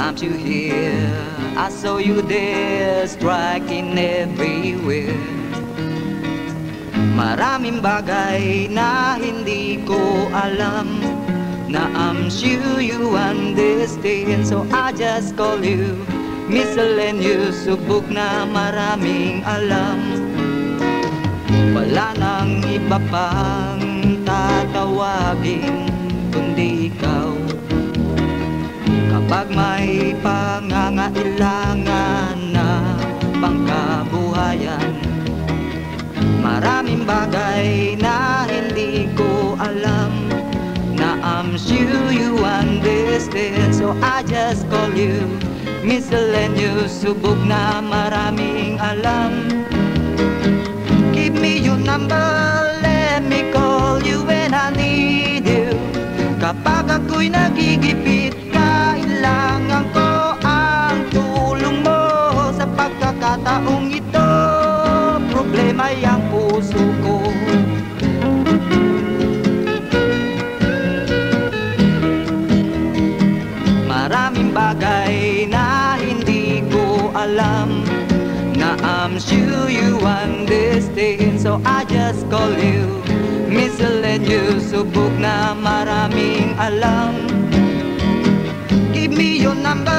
Aren't you here? I saw you there, striking everywhere. Maraming bagay na hindi ko alam, na I'm sure you understand. So I just call you miscellaneous, subok na maraming alam. Wala nang iba pang tatawagin kundi ikaw. Kapag may pangangailangan na pangkabuhayan, maraming bagay na hindi ko alam, na I'm sure you understand. So I just call you miscellaneous, subok na maraming alam. Give me your number, let me call you when I need you. Kapag ako'y nagigipit, kailangan ko ang tulong mo. Sa pagkakataong ito, problema ang puso ko. Maraming bagay na hindi ko alam, na I'm sure you understand. So I just call you miscellaneous, subok na maraming alam. Give me your number,